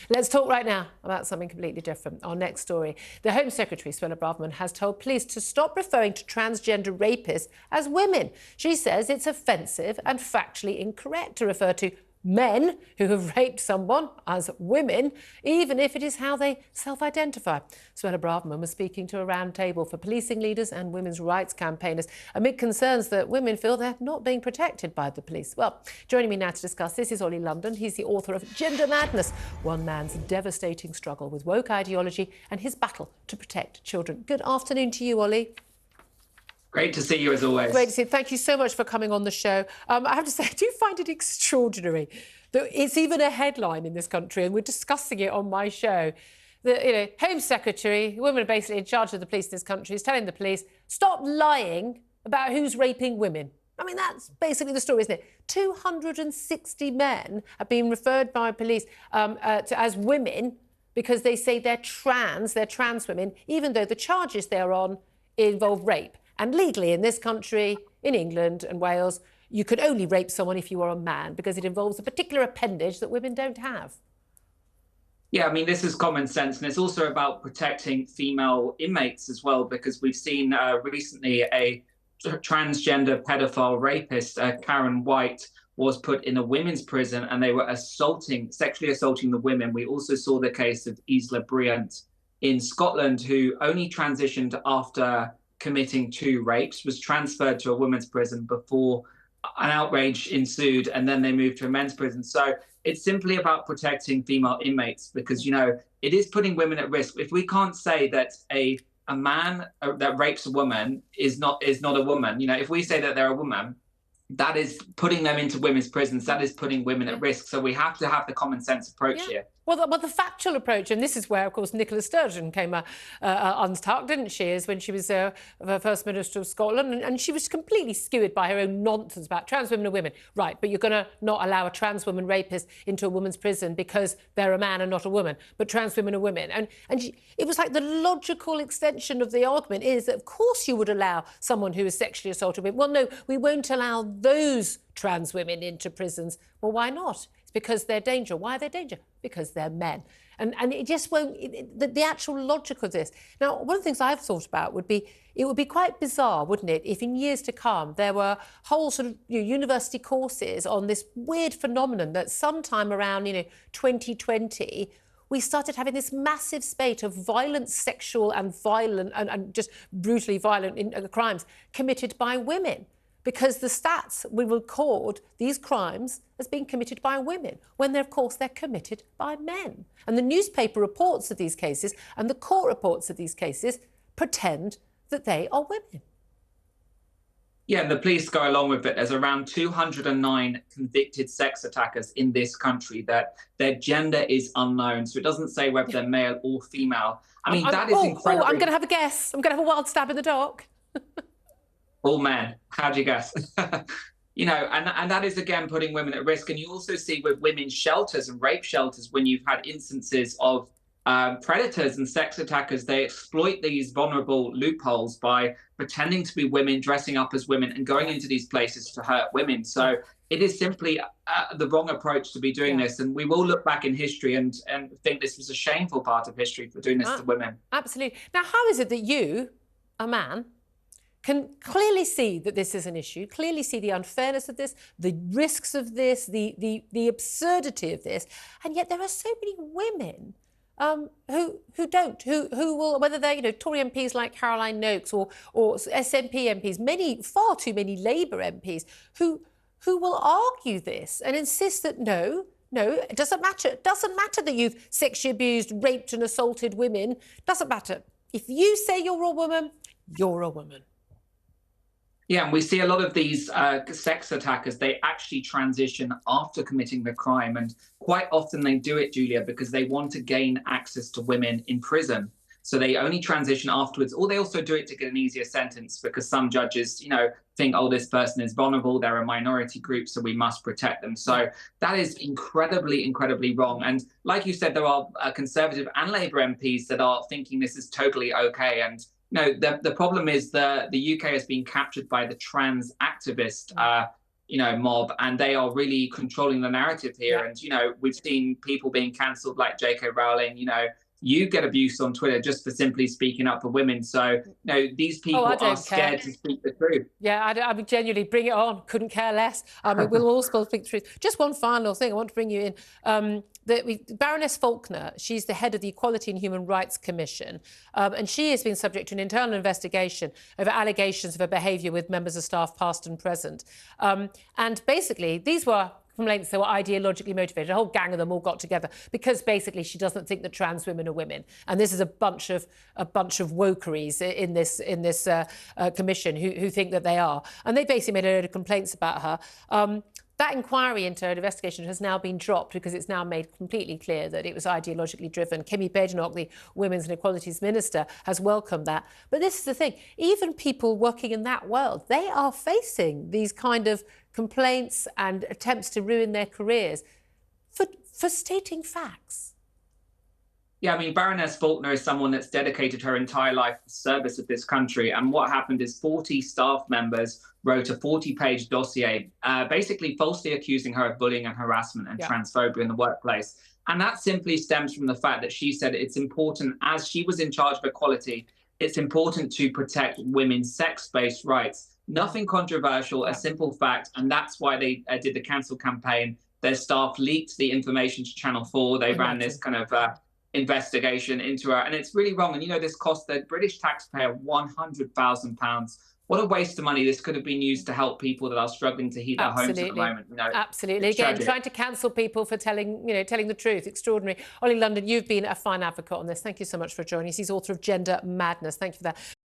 Let's talk right now about something completely different. Our next story. The Home Secretary, Suella Braverman, has told police to stop referring to transgender rapists as women. She says it's offensive and factually incorrect to refer to men who have raped someone as women, even if it is how they self-identify. Suella Braverman was speaking to a roundtable for policing leaders and women's rights campaigners amid concerns that women feel they're not being protected by the police. Well, joining me now to discuss this is Oli London. He's the author of Gender Madness, one man's devastating struggle with woke ideology and his battle to protect children. Good afternoon to you, Oli. Great to see you, as always. Great to see you. Thank you so much for coming on the show. I have to say, I do find it extraordinary that it's even a headline in this country, and we're discussing it on my show. The Home Secretary, women are basically in charge of the police in this country, is telling the police, stop lying about who's raping women. I mean, that's basically the story, isn't it? 260 men have been referred by police as women because they say they're trans women, even though the charges they're on involve rape. And legally in this country, in England and Wales, you could only rape someone if you are a man because it involves a particular appendage that women don't have. Yeah, I mean, this is common sense. And it's also about protecting female inmates as well, because we've seen recently a transgender pedophile rapist, Karen White, was put in a women's prison and they were sexually assaulting the women. We also saw the case of Isla Bryant in Scotland, who only transitioned after committing 2 rapes, was transferred to a women's prison before an outrage ensued, and then they moved to a men's prison. So it's simply about protecting female inmates because, it is putting women at risk. If we can't say that a man that rapes a woman is not a woman, if we say that they're a woman, that is putting them into women's prisons. That is putting women at risk. So we have to have the common sense approach here. Well, the factual approach, and this is where, of course, Nicola Sturgeon came unstuck, didn't she, is when she was the First Minister of Scotland, and she was completely skewered by her own nonsense about trans women are women. Right, but you're going to not allow a trans woman rapist into a woman's prison because they're a man and not a woman, but trans women are women. And it was like the logical extension of the argument is that, of course, you would allow someone who is sexually assaulted women. Well, no, we won't allow those trans women into prisons. Well, why not? It's because they're danger. Why are they danger? Because they're men. And it just won't... The actual logic of this... Now, one of the things I've thought about would be, it would be quite bizarre, wouldn't it, if in years to come there were whole sort of university courses on this weird phenomenon that sometime around, 2020... we started having this massive spate of violent sexual and just brutally violent crimes committed by women. Because the stats will record these crimes as being committed by women, when of course they're committed by men. And the newspaper reports of these cases and the court reports of these cases pretend that they are women. Yeah, and the police go along with it. There's around 209 convicted sex attackers in this country that their gender is unknown. So it doesn't say whether they're male or female. I mean, that is incredible. I'm going to have a guess. I'm going to have a wild stab in the dark. All men. How'd you guess? And that is, again, putting women at risk. And you also see with women's shelters and rape shelters, when you've had instances of predators and sex attackers, they exploit these vulnerable loopholes by pretending to be women, dressing up as women and going into these places to hurt women. So it is simply the wrong approach to be doing this. And we will look back in history and think this was a shameful part of history for doing this to women. Absolutely. Now, how is it that you, a man, can clearly see that this is an issue, clearly see the unfairness of this, the risks of this, the absurdity of this, and yet there are so many women who will, whether they're Tory MPs like Caroline Nokes or SNP MPs, far too many Labour MPs who will argue this and insist that no, it doesn't matter. It doesn't matter that you've sexually abused, raped and assaulted women. It doesn't matter. If you say you're a woman, you're a woman. Yeah, and we see a lot of these sex attackers, they actually transition after committing the crime. And quite often they do it, Julia, because they want to gain access to women in prison. So they only transition afterwards, or they also do it to get an easier sentence because some judges, think, oh, this person is vulnerable, they're a minority group, so we must protect them. So that is incredibly, incredibly wrong. And like you said, there are Conservative and Labour MPs that are thinking this is totally okay. And the problem is the UK has been captured by the trans activist mob, and they are really controlling the narrative here. And we've seen people being cancelled like J.K. Rowling. You get abuse on Twitter just for simply speaking up for women. So, these people are scared to speak the truth. Yeah, I mean, genuinely, bring it on. Couldn't care less. I mean, we'll all speak the truth. Just one final thing I want to bring you in. Baroness Faulkner, she's the head of the Equality and Human Rights Commission, and she has been subject to an internal investigation over allegations of her behaviour with members of staff, past and present. And basically, these were complaints that were ideologically motivated. A whole gang of them all got together because basically she doesn't think that trans women are women, and this is a bunch of wokeries in this commission who think that they are, and they basically made a load of complaints about her. That inquiry into her investigation has now been dropped because it's now made completely clear that it was ideologically driven. Kemi Badenoch, the Women's and Equalities Minister, has welcomed that. But this is the thing, even people working in that world, they are facing these kind of complaints and attempts to ruin their careers for stating facts. Yeah, I mean, Baroness Faulkner is someone that's dedicated her entire life to the service of this country. And what happened is 40 staff members wrote a 40-page dossier, basically falsely accusing her of bullying and harassment and transphobia in the workplace. And that simply stems from the fact that she said it's important, as she was in charge of equality, it's important to protect women's sex-based rights. Nothing controversial, a simple fact. And that's why they did the cancel campaign. Their staff leaked the information to Channel 4. They ran this kind of investigation into her, and it's really wrong. And this cost the British taxpayer £100,000. What a waste of money. This could have been used to help people that are struggling to heat their homes at the moment. Absolutely. Again, tragic. Trying to cancel people for telling the truth. Extraordinary. Oli London, you've been a fine advocate on this. Thank you so much for joining us. He's author of Gender Madness. Thank you for that.